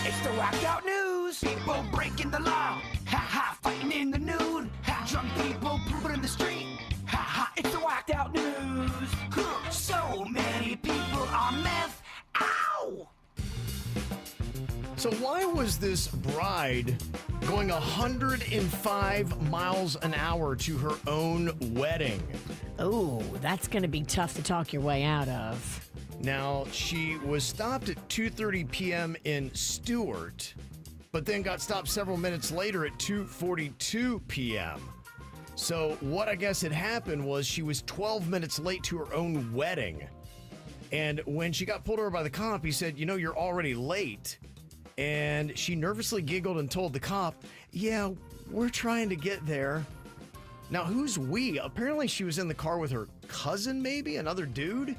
It's the whacked out news. People breaking the law. Ha ha, fighting in the nude. Ha, drunk people pooping in the street. Ha ha, it's the whacked out news. Huh, so many people on meth. Ow! So why was this bride going 105 miles an hour to her own wedding? Oh, that's going to be tough to talk your way out of. Now, she was stopped at 2:30 p.m. in Stuart, but then got stopped several minutes later at 2:42 p.m. So what I guess had happened was she was 12 minutes late to her own wedding. And when she got pulled over by the cop, he said, you know, you're already late. And she nervously giggled and told the cop, yeah, we're trying to get there. Now, who's we? Apparently she was in the car with her cousin, maybe, another dude.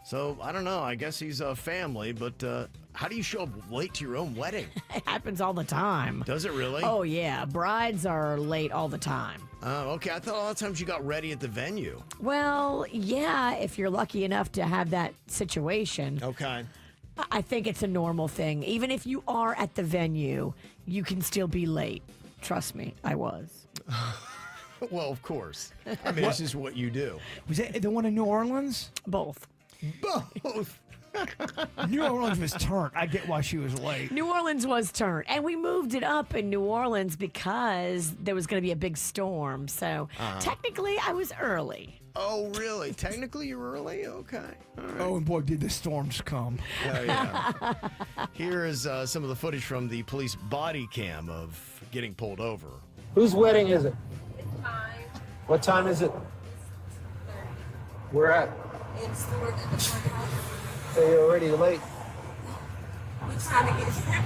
So, I don't know. I guess he's a family, but how do you show up late to your own wedding? It happens all the time. Does it really? Oh, yeah. Brides are late all the time. Oh, okay. I thought a lot of times you got ready at the venue. Well, yeah, if you're lucky enough to have that situation. Okay. I think it's a normal thing. Even if you are at the venue, you can still be late. Trust me, I was. Well, of course. I mean, this is what you do. Was it the one in New Orleans? Both. Both. New Orleans was turned. I get why she was late. New Orleans was turned. And we moved it up in New Orleans because there was going to be a big storm. So technically, I was early. Oh, really? Technically, you're early? Okay. All right. Oh, and boy, did the storms come. Oh, yeah. Here is some of the footage from the police body cam of getting pulled over. Whose wedding is it? It's mine. What time is it? Where at? It's the work at the courthouse. Hey, you're already late. We're trying to get here.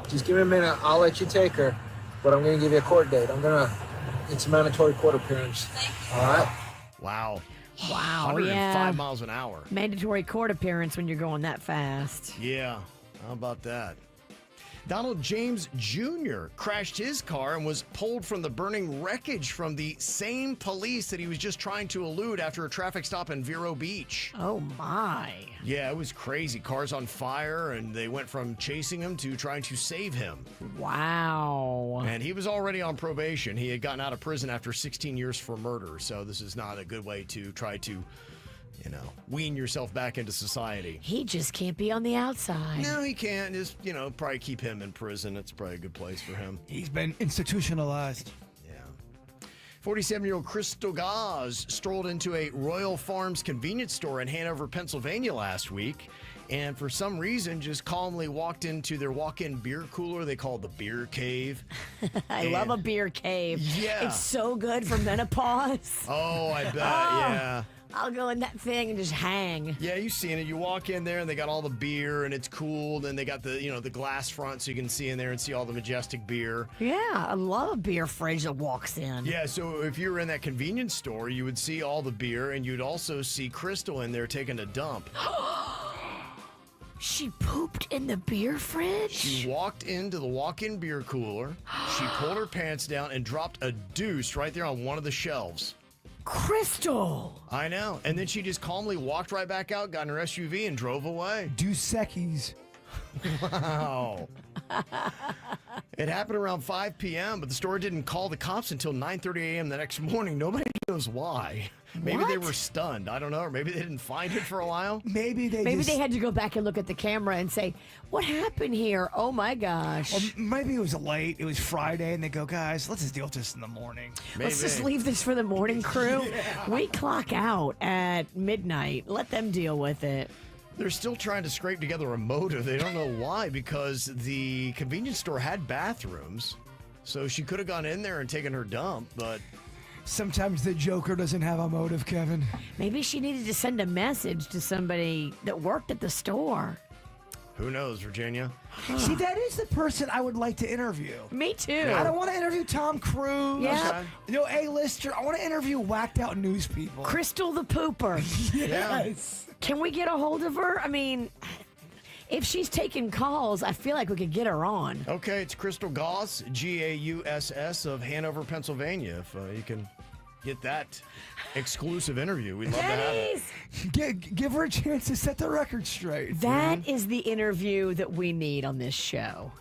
Just give me a minute. I'll let you take her, but I'm going to give you a court date. It's a mandatory court appearance. All right? Wow. Wow, 105 yeah. miles an hour. Mandatory court appearance when you're going that fast. Yeah. How about that? Donald James Jr. crashed his car and was pulled from the burning wreckage from the same police that he was just trying to elude after a traffic stop in Vero Beach. Oh, my. Yeah, it was crazy. Cars on fire, and they went from chasing him to trying to save him. Wow. And he was already on probation. He had gotten out of prison after 16 years for murder, so this is not a good way to try to, wean yourself back into society. He just can't be on the outside. No, he can't. Just, probably keep him in prison. It's probably a good place for him. He's been institutionalized. Yeah. 47-year-old Crystal Gaz strolled into a Royal Farms convenience store in Hanover, Pennsylvania last week, and for some reason just calmly walked into their walk-in beer cooler they call the beer cave. I love a beer cave. Yeah. It's so good for menopause. Oh, I bet, yeah. I'll go in that thing and just hang. Yeah, you've seen it. You walk in there and they got all the beer and it's cool. Then they got the, the glass front so you can see in there and see all the majestic beer. Yeah, I love a beer fridge that walks in. Yeah, so if you were in that convenience store, you would see all the beer and you'd also see Crystal in there taking a dump. She pooped in the beer fridge? She walked into the walk-in beer cooler. She pulled her pants down and dropped a deuce right there on one of the shelves. Crystal! I know. And then she just calmly walked right back out, got in her SUV, and drove away. Dos Equis. Wow. It happened around 5 p.m., but the store didn't call the cops until 9:30 a.m. the next morning. Nobody knows why. Maybe they were stunned. I don't know. Or maybe they didn't find it for a while. Maybe they had to go back and look at the camera and say, what happened here? Oh, my gosh. Or maybe it was late. It was Friday, and they go, guys, let's just deal with this in the morning. Maybe. Let's just leave this for the morning crew. We clock out at midnight. Let them deal with it. They're still trying to scrape together a motive. They don't know why, because the convenience store had bathrooms. So she could have gone in there and taken her dump, but... Sometimes the Joker doesn't have a motive, Kevin. Maybe she needed to send a message to somebody that worked at the store. Who knows, Virginia? See, that is the person I would like to interview. Me too. I don't want to interview Tom Cruise. Yeah. A-lister. I want to interview whacked out news people. Crystal the Pooper. Yes. Can we get a hold of her? I mean, if she's taking calls, I feel like we could get her on. Okay, it's Crystal Gauss, Gauss, of Hanover, Pennsylvania. If you can get that exclusive interview. We'd love to have it. Denny's! Give her a chance to set the record straight. That is the interview that we need on this show.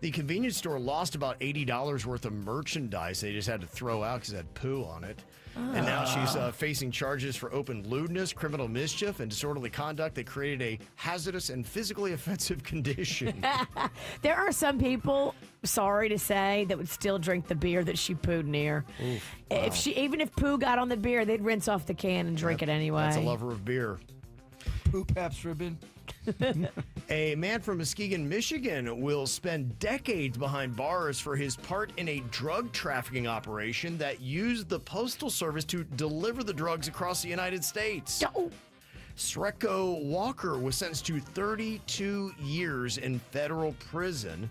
The convenience store lost about $80 worth of merchandise they just had to throw out because it had poo on it. And now she's facing charges for open lewdness, criminal mischief, and disorderly conduct that created a hazardous and physically offensive condition. There are some people, sorry to say, that would still drink the beer that she pooed near. Even if poo got on the beer, they'd rinse off the can and drink it anyway. That's a lover of beer. Poo Paps ribbon. A man from Muskegon, Michigan will spend decades behind bars for his part in a drug trafficking operation that used the Postal Service to deliver the drugs across the United States. Oh. Sreko Walker was sentenced to 32 years in federal prison.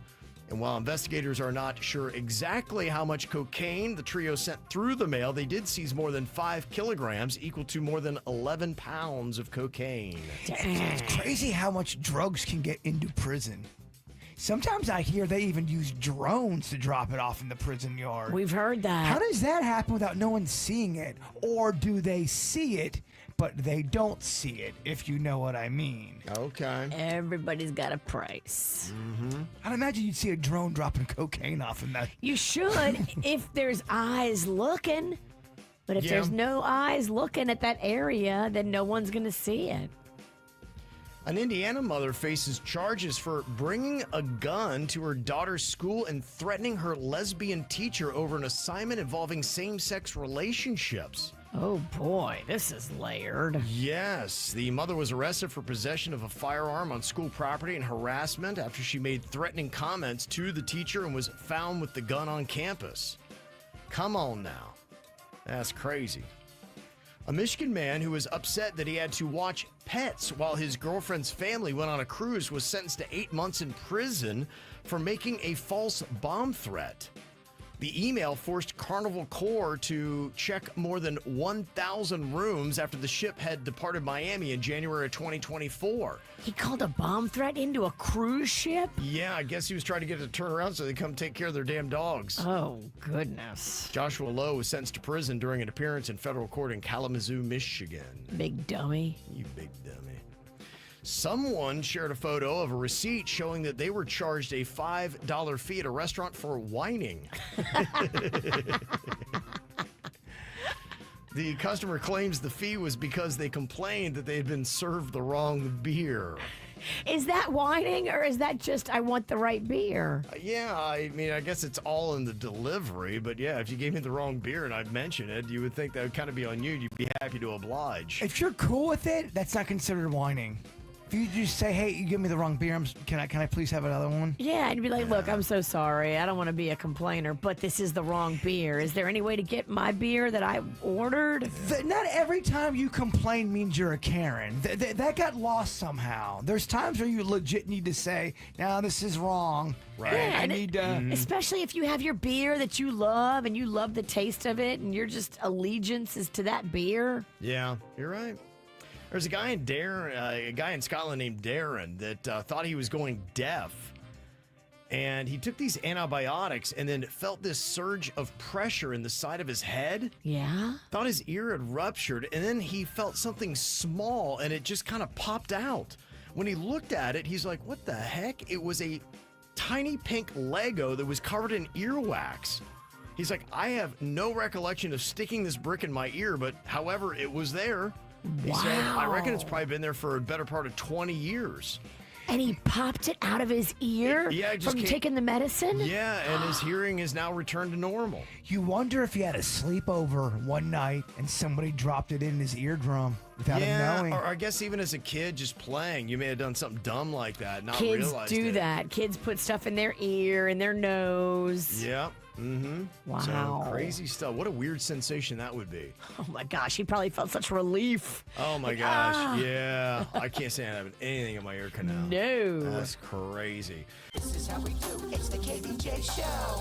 And while investigators are not sure exactly how much cocaine the trio sent through the mail, they did seize more than 5 kilograms, equal to more than 11 pounds of cocaine. It's crazy how much drugs can get into prison. Sometimes I hear they even use drones to drop it off in the prison yard. We've heard that. How does that happen without no one seeing it? Or do they see it, but they don't see it, if you know what I mean? Okay. Everybody's got a price. I'd imagine you'd see a drone dropping cocaine off in that. You should if there's eyes looking. But if there's no eyes looking at that area, then no one's going to see it. An Indiana mother faces charges for bringing a gun to her daughter's school and threatening her lesbian teacher over an assignment involving same-sex relationships. Oh boy, this is layered. Yes, the mother was arrested for possession of a firearm on school property and harassment after she made threatening comments to the teacher and was found with the gun on campus. Come on now. That's crazy. A Michigan man who was upset that he had to watch pets while his girlfriend's family went on a cruise was sentenced to 8 months in prison for making a false bomb threat. The email forced Carnival Corps to check more than 1,000 rooms after the ship had departed Miami in January of 2024. He called a bomb threat into a cruise ship? Yeah, I guess he was trying to get it to turn around so they come take care of their damn dogs. Oh, goodness. Joshua Lowe was sentenced to prison during an appearance in federal court in Kalamazoo, Michigan. Big dummy. You big dummy. Someone shared a photo of a receipt showing that they were charged a $5 fee at a restaurant for whining. The customer claims the fee was because they complained that they had been served the wrong beer. Is that whining or is that just I want the right beer? Yeah, I mean, I guess it's all in the delivery, but yeah, if you gave me the wrong beer and I mentioned it, you would think that would kind of be on you. You'd be happy to oblige. If you're cool with it, that's not considered whining. If you just say, "Hey, you give me the wrong beer. Can I please have another one?" Yeah, and be like, look, I'm so sorry. I don't want to be a complainer, but this is the wrong beer. Is there any way to get my beer that I ordered? Not every time you complain means you're a Karen. That got lost somehow. There's times where you legit need to say, "No, this is wrong." Right. Yeah, I and need to. Especially if you have your beer that you love and you love the taste of it and your just allegiance is to that beer. Yeah, you're right. There's a guy in Scotland named Darren that thought he was going deaf. And he took these antibiotics and then felt this surge of pressure in the side of his head. Yeah? Thought his ear had ruptured. And then he felt something small and it just kind of popped out. When he looked at it, he's like, what the heck? It was a tiny pink Lego that was covered in earwax. He's like, I have no recollection of sticking this brick in my ear, but however, it was there. He said, I reckon it's probably been there for a better part of 20 years. And he popped it out of his ear from taking the medicine? Yeah, and his hearing is now returned to normal. You wonder if he had a sleepover one night and somebody dropped it in his eardrum without him knowing. Or I guess even as a kid just playing, you may have done something dumb like that, not Kids realized do it. that. Kids put stuff in their ear, in their nose. Yeah. Mm-hmm. Wow. So crazy stuff. What a weird sensation that would be. Oh my gosh, he probably felt such relief. Oh my gosh. Yeah. I can't say I'm having anything in my ear canal. No. That's crazy. This is how we do. It's the KBJ Show.